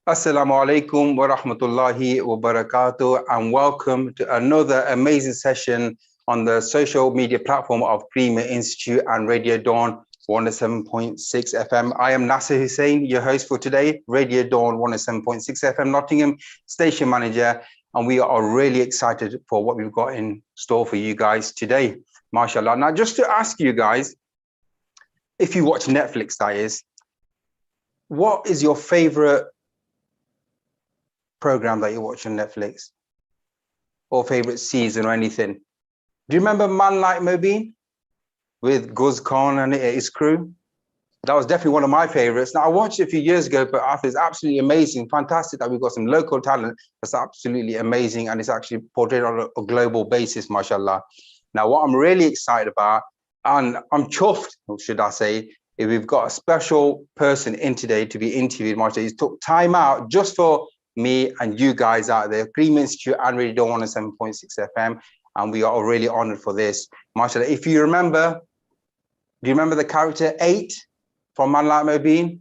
Assalamu alaikum wa rahmatullahi wa barakatuh, and welcome to another amazing session on the social media platform of Premier Institute and Radio Dawn 107.6 FM. I am Nasser Hussain, your host for today, Radio Dawn 107.6 FM Nottingham station manager, and we are really excited for what we've got in store for you guys today. MashaAllah. Now, just to ask you guys, if you watch Netflix, that is, what is your favorite program that you watch on Netflix, or favorite season or anything? Do you remember Man Like Mobeen with Guz Khan and his crew? That was definitely one of my favorites. Now, I watched it a few years ago, but I think it's absolutely amazing, fantastic that we've got some local talent. That's absolutely amazing, and it's actually portrayed on a global basis, mashallah. Now, what I'm really excited about, and I'm chuffed, or should I say, is we've got a special person in today to be interviewed, mashallah. He took time out just for me and you guys out there, Premier Institute and Radio Dawn 107.6 FM, and we are really honored for this, mashallah. If you remember, do you remember the character 8 from Man Like Mobeen?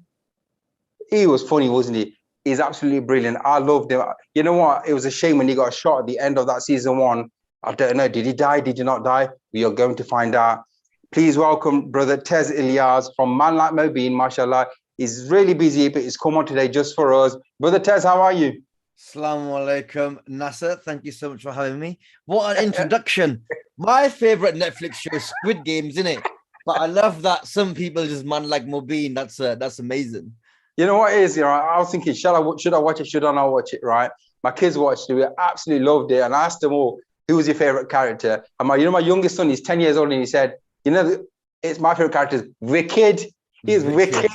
He was funny, wasn't he? He's absolutely brilliant. I loved him. You know what? It was a shame when he got shot at the end of that season 1. I don't know, did he die? Did he not die? We are going to find out. Please welcome brother Tez Ilyas from Man Like Mobeen, mashallah. He's really busy, but he's come on today just for us. Brother Tez, how are you? Assalamu alaikum, Nasser. Thank you so much for having me. What an introduction. My favorite Netflix show is Squid Games, isn't it? But I love that some people just Man Like Mobeen. That's amazing. You know what it is, I was thinking, should I watch it? Should I not watch it, right? My kids watched it. We absolutely loved it. And I asked them all, who was your favorite character? And my youngest son, he's 10 years old, and he said, it's my favorite character is Wicked. He's Wicked.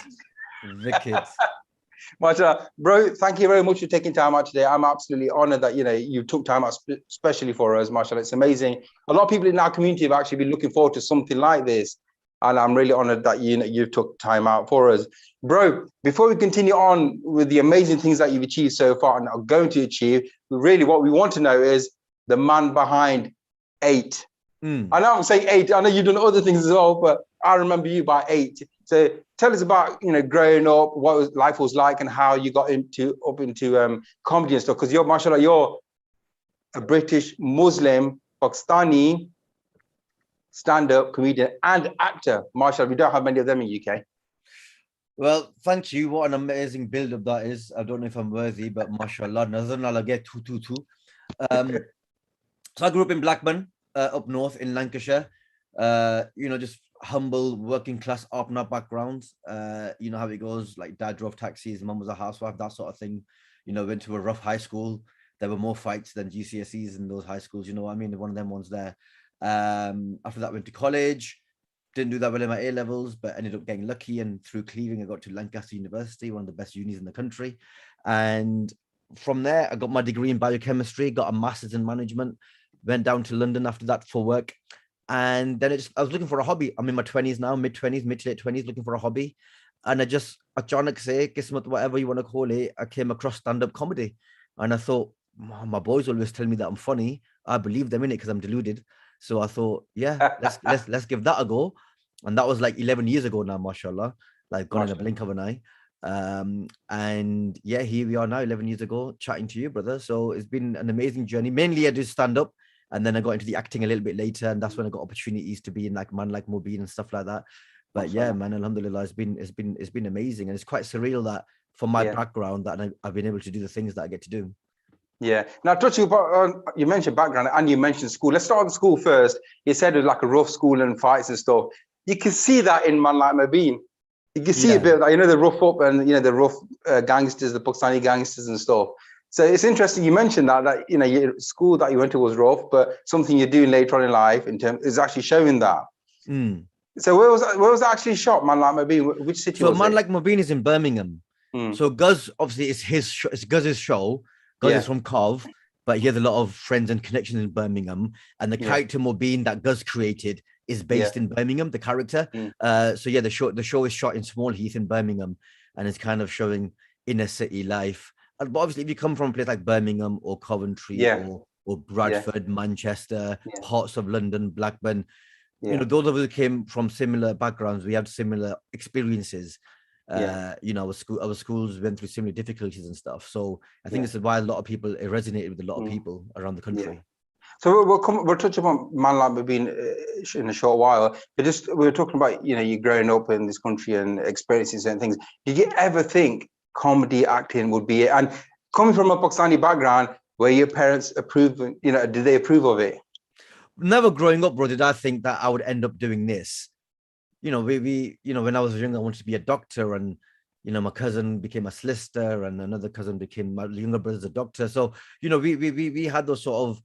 Wicked. Mashallah. Bro, thank you very much for taking time out today. I'm absolutely honored that you took time out especially for us, mashallah. It's amazing. A lot of people in our community have actually been looking forward to something like this, and I'm really honored that you took time out for us. Bro, before we continue on with the amazing things that you've achieved so far and are going to achieve, really what we want to know is the man behind 8. I know I'm saying 8. I know you've done other things as well, but I remember you by 8. So tell us about growing up, what life was like, and how you got into comedy and stuff. Because mashallah, you're a British Muslim Pakistani stand-up comedian and actor. Mashallah, we don't have many of them in the UK. Well, thank you. What an amazing build-up that is. I don't know if I'm worthy, but mashallah, Nazarna get 222. So I grew up in Blackburn, up north in Lancashire. Just humble working class up backgrounds. You know how it goes, like dad drove taxis, mum was a housewife, that sort of thing. Went to a rough high school. There were more fights than GCSEs in those high schools, you know what I mean? One of them ones there. After that, went to college. Didn't do that well in my A levels, but ended up getting lucky, and through cleaving I got to Lancaster University, one of the best unis in the country. And from there I got my degree in biochemistry, got a master's in management, went down to London after that for work. And then I was looking for a hobby. I'm in my 20s now, mid to late 20s, looking for a hobby. And I just, achanak se, kismat, whatever you want to call it, I came across stand-up comedy. And I thought, my boys always tell me that I'm funny. I believe them in it because I'm deluded. So I thought, yeah, let's give that a go. And that was like 11 years ago now, mashallah, like gone in a blink of an eye. And yeah, here we are now, 11 years ago, chatting to you, brother. So it's been an amazing journey. Mainly I did stand-up. And then I got into the acting a little bit later, and that's when I got opportunities to be in like Man Like Mobeen and stuff like that. But yeah, man, alhamdulillah, it's been amazing, and it's quite surreal that for my background that I've been able to do the things that I get to do. Yeah. Now, touching about you mentioned background and you mentioned school. Let's start with school first. You said it was like a rough school and fights and stuff. You can see that in Man Like Mobeen. You can see a bit of that, the rough up and the rough gangsters, the Pakistani gangsters and stuff. So it's interesting you mentioned that your school that you went to was rough, but something you're doing later on in life is actually showing that. So where was that actually shot, Man Like Mobeen? Which city was it? So Man Like Mobeen is in Birmingham. So Guz, obviously, it's Guz's show. Guz is from Cov, but he has a lot of friends and connections in Birmingham. And the character Mobeen that Guz created is based in Birmingham, the character. So yeah, the show is shot in Small Heath in Birmingham, and it's kind of showing inner city life. But obviously, if you come from a place like Birmingham or Coventry or Bradford, Manchester, parts of London, Blackburn, those of us who came from similar backgrounds, we have similar experiences. You know, our schools went through similar difficulties and stuff. So I think this is why a lot of people, it resonated with a lot of people around the country. So we'll touch upon Man Like Mobeen in a short while, but just we were talking about, you know, you growing up in this country and experiencing certain things. Did you ever think comedy acting would be it? And coming from a Pakistani background, were your parents approve? You know, did they approve of it? Never growing up, bro, did I think that I would end up doing this. You know, we you know, when I was young, I wanted to be a doctor, and you know, my cousin became a solicitor, and another cousin became, my younger brother's a doctor. So you know, we had those sort of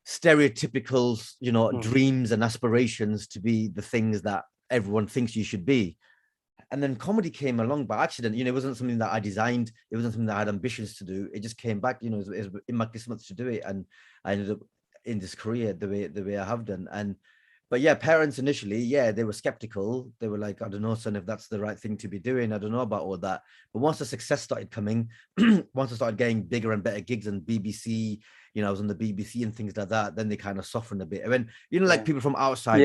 stereotypical, you know, dreams and aspirations to be the things that everyone thinks you should be. And then comedy came along by accident. You know, it wasn't something that I designed. It wasn't something that I had ambitions to do. It just came back, you know, it was in my kismet to do it. And I ended up in this career the way I have done. And but yeah, parents initially, yeah, they were skeptical. They were like, I don't know, son, if that's the right thing to be doing. I don't know about all that. But once the success started coming, once I started getting bigger and better gigs and BBC, you know, I was on the BBC and things like that, then they kind of softened a bit. And then, you know, like people from outside,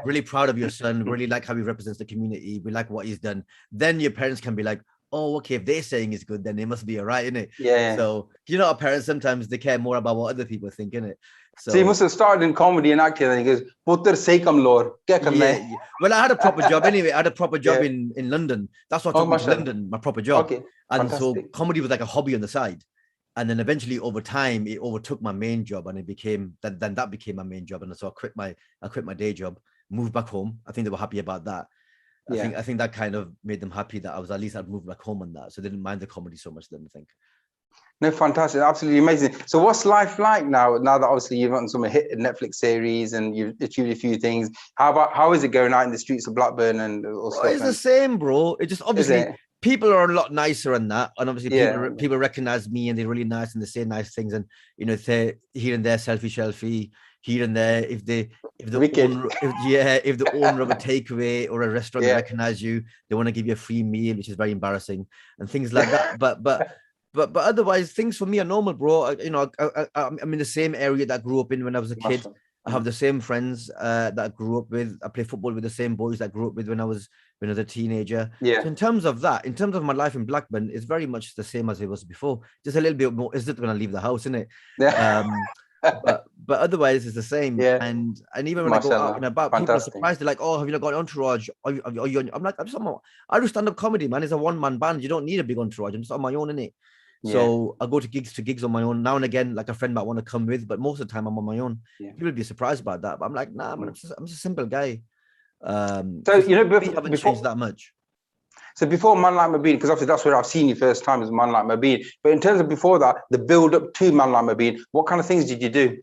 really proud of your son, really like how he represents the community. We like what he's done. Then your parents can be like, oh, okay, if they're saying it's good, then it must be all right, innit? So, you know, our parents, sometimes they care more about what other people think, innit? So you must have started in comedy and acting, and he goes, "Putter say kam lor, kya karna hai?" Well, I had a proper job anyway. I had a proper job in London. That's what took me to London, my proper job. Okay. And Fantastic. so comedy was like a hobby on the side. And then eventually over time, it overtook my main job, and it became, then that became my main job. And so I quit my day job, moved back home. I think they were happy about that. I think that kind of made them happy that I was, at least I'd moved back home on that. So they didn't mind the comedy so much then, I think. No, fantastic, absolutely amazing. So what's life like now that obviously you've gotten some hit Netflix series and you've achieved a few things? How is it going out in the streets of Blackburn and all stuff? It's the same, bro. It just obviously people are a lot nicer than that, and obviously people recognize me and they're really nice and they say nice things, and you know, if they're here and there selfie here and there, if the owner of a takeaway or a restaurant recognize you, they want to give you a free meal, which is very embarrassing, and things like that. But otherwise, things for me are normal, bro. You know, I'm in the same area that I grew up in when I was a kid. I have the same friends that I grew up with. I play football with the same boys that I grew up with when I was a teenager. So in terms of that, in terms of my life in Blackburn, it's very much the same as it was before. Just a little bit more. Is it when I leave the house, isn't it? But otherwise, it's the same. And even when I go out and about, people are surprised. They're like, "Oh, have you not got an entourage? Are you?" I'm like, I do stand-up comedy, man. It's a one-man band. You don't need a big entourage. I'm just on my own, innit? So I go to gigs on my own. Now and again, like a friend might want to come with, but most of the time I'm on my own. People would be surprised about that, but I'm like, nah, man, I'm just a simple guy. So you know, we haven't changed that much. So before Man Like Mobeen, because obviously that's where I've seen you first time, is Man Like Mobeen. But in terms of before that, the build up to Man Like Mobeen, what kind of things did you do?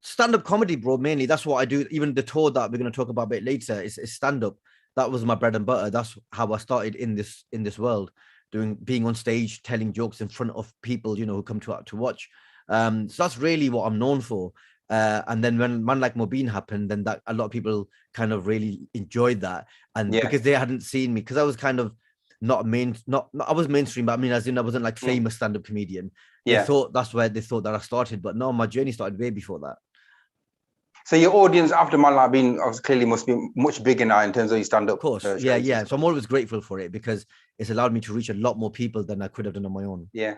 Stand-up comedy, bro, mainly. That's what I do. Even the tour that we're going to talk about a bit later is stand-up. That was my bread and butter. That's how I started in this world. Being on stage, telling jokes in front of people, you know, who come to watch. So that's really what I'm known for. And then when Man Like Mobeen happened, then that a lot of people kind of really enjoyed that, and because they hadn't seen me, because I was kind of not I was mainstream, but I mean, as in I wasn't like famous stand-up comedian. They thought that's where they thought that I started, but no, my journey started way before that. So your audience after Man Like Mobeen clearly must be much bigger now in terms of your stand-up. Of course, yeah. So I'm always grateful for it because it's allowed me to reach a lot more people than I could have done on my own. Yeah.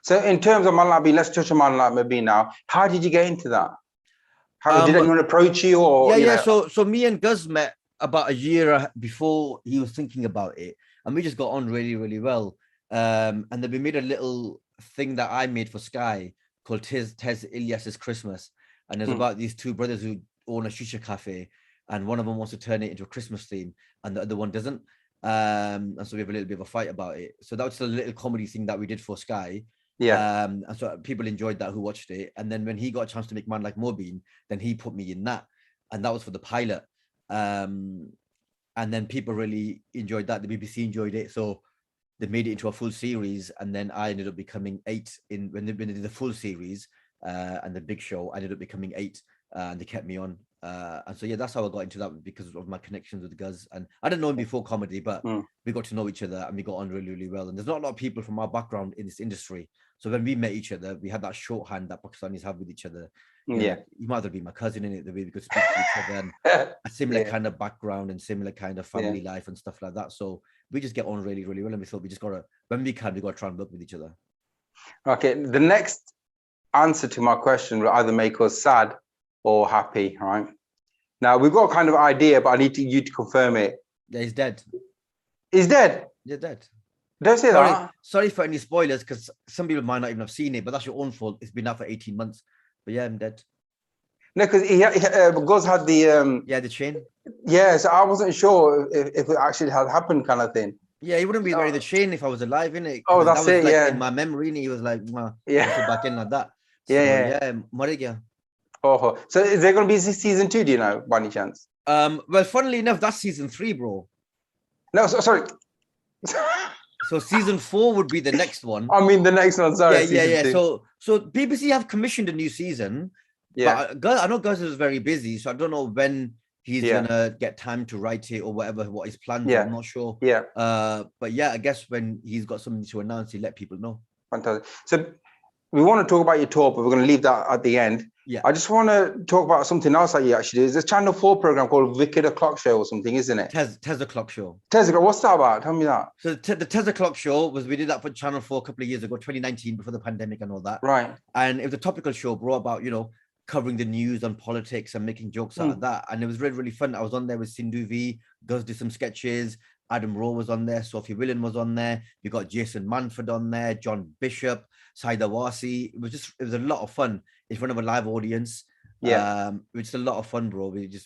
So in terms of Man Like Mobeen, let's touch on Man Like Mobeen now. How did you get into that? How did anyone approach you, or So me and Gus met about a year before he was thinking about it, and we just got on really, really well. And then we made a little thing that I made for Sky called Tez Ilyas' Christmas. And it's about these two brothers who own a shisha cafe, and one of them wants to turn it into a Christmas theme, and the other one doesn't. And so we have a little bit of a fight about it. So that was a little comedy thing that we did for Sky. And so people enjoyed that who watched it. And then when he got a chance to make Man Like Mobeen, then he put me in that, and that was for the pilot. And then people really enjoyed that. The BBC enjoyed it, so they made it into a full series. And then I ended up becoming 8 when they did the full series. And the big show, I ended up becoming 8, and they kept me on. And so that's how I got into that, because of my connections with Guz. And I didn't know him before comedy, but we got to know each other and we got on really, really well. And there's not a lot of people from our background in this industry. So when we met each other, we had that shorthand that Pakistanis have with each other. You know, you might as well be my cousin, in it, the way we could speak to each other, and a similar kind of background and similar kind of family life and stuff like that. So we just get on really, really well. And we thought we just gotta, when we can, we gotta try and work with each other. Okay, the next answer to my question will either make us sad or happy, right? Now we've got a kind of idea, but I need you to confirm it. Yeah, he's dead. He's dead. You're dead. Don't say that. Sorry for any spoilers, because some people might not even have seen it, but that's your own fault. It's been out for 18 months. But yeah, I'm dead. No, because Guz had the the chain. Yeah, so I wasn't sure if it actually had happened, kind of thing. Yeah, he wouldn't be wearing the chain if I was alive, innit? Oh, that's that was it. Like yeah, in my memory, innit? He was like, yeah, back in like that. So, yeah. mar gaya. Oh, so is there going to be season 2? Do you know, by any chance? Well, funnily enough, that's season 3, bro. No, sorry. So season 4 would be the next one. I mean, the next one. Sorry. Yeah. So BBC have commissioned a new season. Yeah. But I know Gus is very busy, so I don't know when he's gonna get time to write it or whatever, what his plans are. I'm not sure. Yeah. But yeah, I guess when he's got something to announce, he'll let people know. Fantastic. So we want to talk about your tour, but we're going to leave that at the end. Yeah. I just want to talk about something else that you actually do. There's a Channel 4 program called Wicked O'Clock Show or something, isn't it? Tez O'Clock Show. Tez O'Clock, what's that about? Tell me that. So the Tez O'Clock Show we did that for Channel 4 a couple of years ago, 2019, before the pandemic and all that. Right. And it was a topical show, bro, about, covering the news on politics and making jokes out of that. And it was really, really fun. I was on there with Sindhu V, Gus did some sketches, Adam Rowe was on there, Sophie Willen was on there, we got Jason Manford on there, John Bishop, Saida Wasi. It was a lot of fun in front of a live audience. Yeah. It's a lot of fun, bro. We did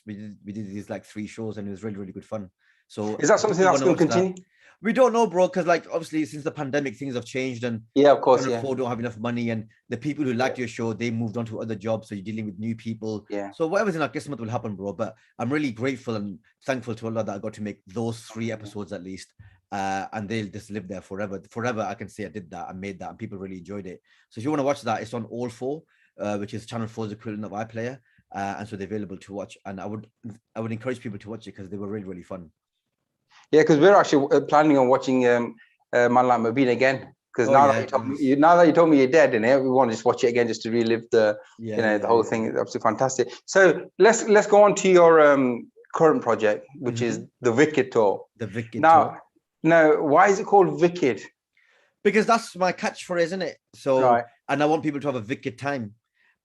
these like 3 shows and it was really, really good fun. So is that something that's going to continue? We don't know, bro, because like obviously since the pandemic things have changed and of course, Channel 4 don't have enough money, and the people who liked your show, they moved on to other jobs, so you're dealing with new people. So whatever's in our kismet will happen, bro. But I'm really grateful and thankful to Allah that I got to make those 3 episodes at least, and they'll just live there forever. I can say I did that, I made that, and people really enjoyed it. So if you want to watch that, it's on All 4, which is Channel 4's equivalent of iPlayer, and so they're available to watch. And I would encourage people to watch it because they were really, really fun. Yeah, because we're actually planning on watching Man Like Mobeen again. Because now that you told me you're dead in it, we want to just watch it again just to relive the the whole thing. It's absolutely fantastic. So let's go on to your current project, which is the Wicked Tour. The Wicked Tour. Now, why is it called Wicked? Because that's my catchphrase, isn't it? So, and I want people to have a wicked time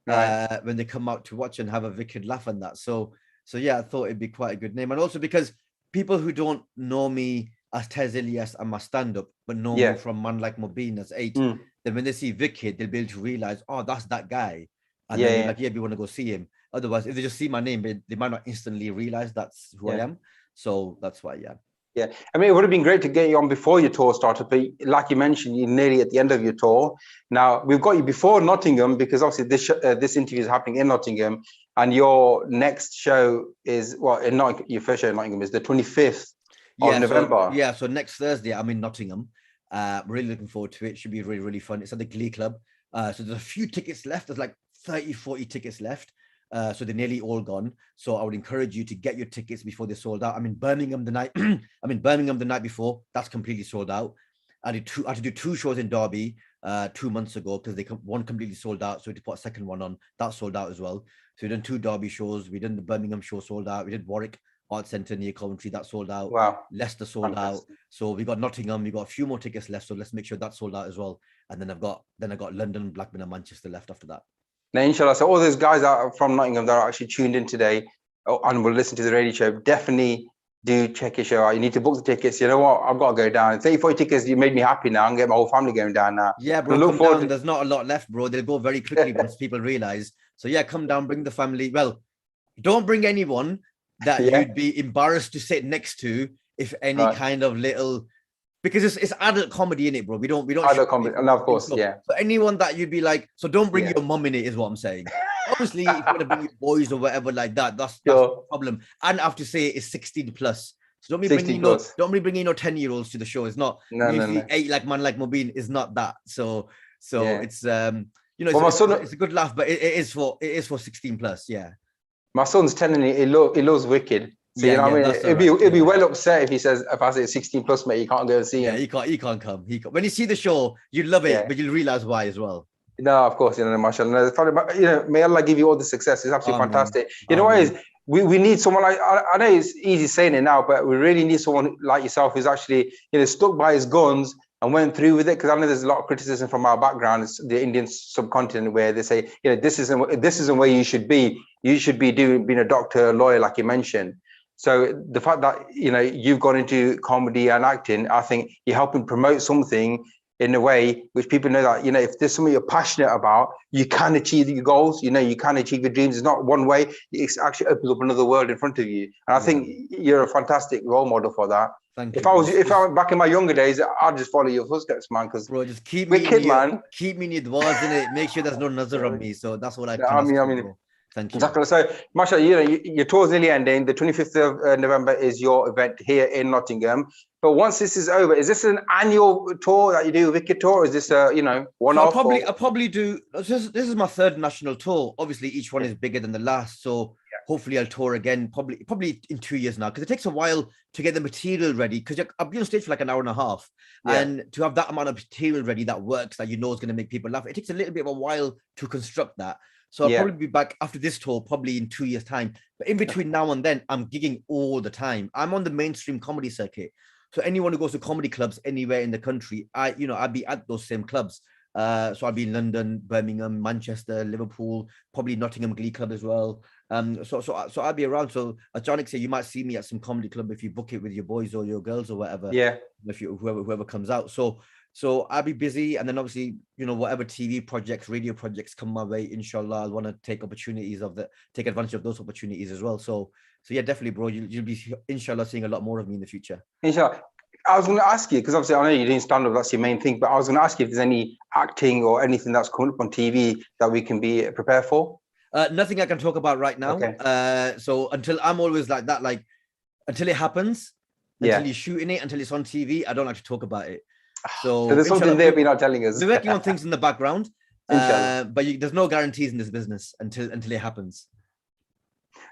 when they come out to watch and have a wicked laugh on that. So yeah, I thought it'd be quite a good name, and also because people who don't know me as Tez Ilyas and my stand-up, but know me from Man Like Mobeen as 8, then when they see Wicked, they'll be able to realize, oh, that's that guy. And then they're like, we want to go see him. Otherwise, if they just see my name, they might not instantly realize that's who I am. So that's why, Yeah, I mean, it would have been great to get you on before your tour started, but like you mentioned, you're nearly at the end of your tour. Now, we've got you before Nottingham, because obviously this interview is happening in Nottingham, and your next show is, your first show in Nottingham is the 25th of November. So next Thursday, I'm in Nottingham. Really looking forward to it. Should be really, really fun. It's at the Glee Club. So there's a few tickets left. There's like 30, 40 tickets left. So they're nearly all gone. So I would encourage you to get your tickets before they're sold out. I'm in Birmingham the night before. That's completely sold out. I had to do 2 shows in Derby 2 months ago because one completely sold out. So we had to put a second one on. That sold out as well. So we done 2 Derby shows. We done the Birmingham show, sold out. We did Warwick Arts Centre near Coventry, that sold out. Wow. Leicester sold out. So we got Nottingham. We got a few more tickets left. So let's make sure that's sold out as well. And then I got London, Blackburn, and Manchester left after that. Now, inshallah, so all those guys that are from Nottingham that are actually tuned in today and will listen to the radio show, definitely do check your show out. You need to book the tickets. You know what? I've got to go down. 30, 40 tickets, you made me happy now. I'm getting my whole family going down now. Yeah, bro, come down. There's not a lot left, bro. They'll go very quickly once people realize. So yeah, come down, bring the family. Well, don't bring anyone that you'd be embarrassed to sit next to, if any kind of little... Because it's adult comedy in it, bro. We don't adult comedy, and of course, So anyone that you'd be like, so don't bring your mum in it, is what I'm saying. Obviously, if you want to bring your boys or whatever like that, that's no problem. And I have to say it's 16 plus. So don't be bringing no 10-year-olds to the show. It's not usually 8 like Man Like Mobeen is not that. So it's it's a good laugh, but it is for 16 plus. Yeah. My son's telling me he loves Wicked. So you know what I mean? He'll be well upset if I say 16 plus, mate, you can't go and see him. Yeah, he can't come. When you see the show, you love it, but you'll realize why as well. No, of course, mashallah. May Allah give you all the success. It's absolutely fantastic. You know what it is? we need someone like, I know it's easy saying it now, but we really need someone like yourself who's actually, stuck by his guns and went through with it. Because I know there's a lot of criticism from our background, it's the Indian subcontinent, where they say, this isn't where you should be. You should be being a doctor, a lawyer, like you mentioned. So the fact that, you've gone into comedy and acting, I think you're helping promote something in a way which people know that, if there's something you're passionate about, you can achieve your goals, you can achieve your dreams. It's not one way, it actually opens up another world in front of you. And I think you're a fantastic role model for that. Thank if you, if I went back in my younger days, I'd just follow your footsteps, man. Because bro, just keep me in your dwas, innit? Make sure there's no nazar on me. So that's what I mean, thank you. Exactly. So, Masha, your tour's nearly ending. The 25th of November is your event here in Nottingham. But once this is over, is this an annual tour that you do, Wicked Tour? Or is this a, one-off? So I'll probably do, this is my third national tour. Obviously, each one is bigger than the last. So hopefully I'll tour again, probably in 2 years now, because it takes a while to get the material ready, because I'll be on stage for like an hour and a half. And to have that amount of material ready that works, that is going to make people laugh, it takes a little bit of a while to construct that. So I'll probably be back after this tour, probably in 2 years' time. But in between now and then, I'm gigging all the time. I'm on the mainstream comedy circuit. So anyone who goes to comedy clubs anywhere in the country, I'd be at those same clubs. So I'll be in London, Birmingham, Manchester, Liverpool, probably Nottingham Glee Club as well. So I'll be around. So as Jonik said, you might see me at some comedy club if you book it with your boys or your girls or whatever. Yeah. If you whoever comes out. So I'll be busy, and then obviously, whatever TV projects, radio projects come my way, inshallah, I'll want to take advantage of those opportunities as well. So yeah, definitely, bro. You'll be, inshallah, seeing a lot more of me in the future. Inshallah. I was going to ask you, because obviously I know you're doing stand-up, that's your main thing, but I was going to ask you if there's any acting or anything that's coming up on TV that we can be prepared for. Nothing I can talk about right now. Okay. So until I'm always like that, like until it happens, until you're shooting it, until it's on TV, I don't like to talk about it. So there's something there we're not telling us. We're working on things in the background, but there's no guarantees in this business until it happens.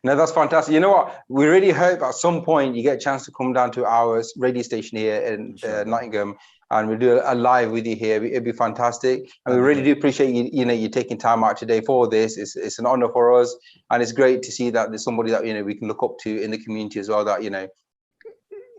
No, that's fantastic. You know what? We really hope at some point you get a chance to come down to our radio station here in Nottingham, and we'll do a live with you here. It'd be fantastic. And we really do appreciate you taking time out today for this. It's an honor for us, and it's great to see that there's somebody that we can look up to in the community as well, that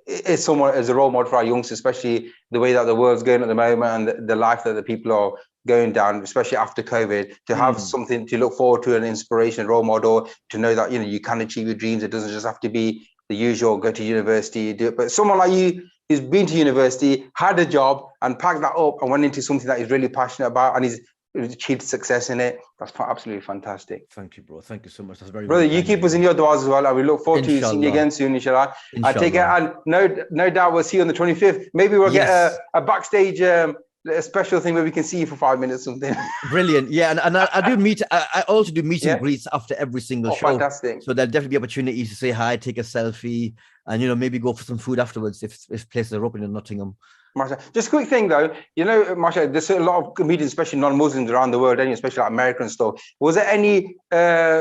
is someone as a role model for our youngsters, especially the way that the world's going at the moment and the life that the people are going down, especially after COVID, to have something to look forward to, an inspiration, role model, to know that you can achieve your dreams. It doesn't just have to be the usual go to university, do it, but someone like you who's been to university, had a job, and packed that up and went into something that he's really passionate about, and he's achieved success in it. That's absolutely fantastic. Thank you, bro. Thank you so much. That's very brother. You keep us in your du'as as well, and we look forward to seeing you again soon, inshallah. I take it, and no doubt we'll see you on the 25th. Maybe we'll get a backstage a special thing where we can see you for 5 minutes, something. Brilliant. Yeah, and I also do meet and greets after every single show. Fantastic. So there'll definitely be opportunities to say hi, take a selfie, and maybe go for some food afterwards if places are open in Nottingham. Masha. Just a quick thing though, Masha, there's a lot of comedians, especially non-Muslims around the world, especially like American stuff. Was there any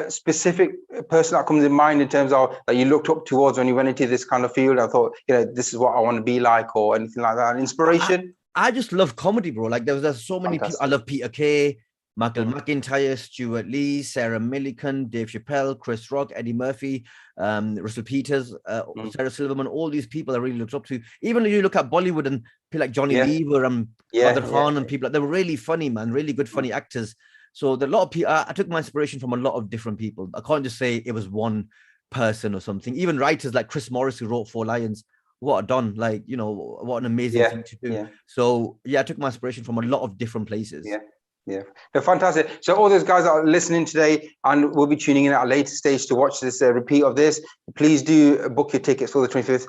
specific person that comes in mind in terms of that you looked up towards when you went into this kind of field? I thought, this is what I want to be like, or anything like that, an inspiration? I just love comedy, bro. Like there's so many people. I love Peter Kay, Michael McIntyre, Stuart Lee, Sarah Millican, Dave Chappelle, Chris Rock, Eddie Murphy, Russell Peters, Sarah Silverman. All these people I really looked up to. Even if you look at Bollywood and people like Johnny Lever and Badr Khan and people, they were really funny, man. Really good, funny actors. So a lot of people. I took my inspiration from a lot of different people. I can't just say it was one person or something. Even writers like Chris Morris, who wrote Four Lions. What a don, like, what an amazing thing to do. So I took my inspiration from a lot of different places. They're fantastic. So all those guys that are listening today and will be tuning in at a later stage to watch this repeat of this, please do book your tickets for the 25th.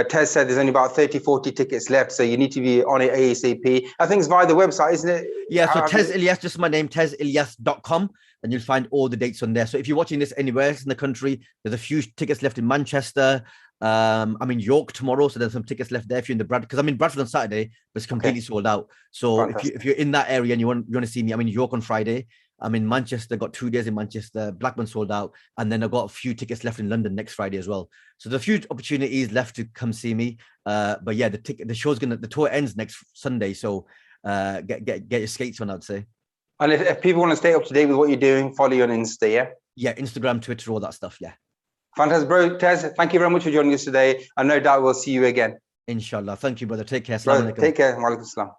Tez said there's only about 30-40 tickets left, so you need to be on it ASAP. I think it's via the website, isn't it? Yeah, so Tez Ilyas, just my name, tezilyas.com, and you'll find all the dates on there. So if you're watching this anywhere else in the country, there's a few tickets left in Manchester. I'm in York tomorrow, so there's some tickets left there if you're in the Bradford, because I'm in Bradford on Saturday, but it's completely sold out. So if you're in that area and you want to see me, I'm in York on Friday. I'm in Manchester, got 2 days in Manchester. Blackburn sold out, and then I've got a few tickets left in London next Friday as well. So there's a few opportunities left to come see me. But yeah, the tour ends next Sunday, so get your skates on, I'd say. And if people want to stay up to date with what you're doing, follow you on Insta, yeah, Instagram, Twitter, all that stuff, yeah. Fantastic, bro. Tez, thank you very much for joining us today. And no doubt we'll see you again. Inshallah. Thank you, brother. Take care. Bro, Assalamu alaikum. take care. Wa alaikum salam.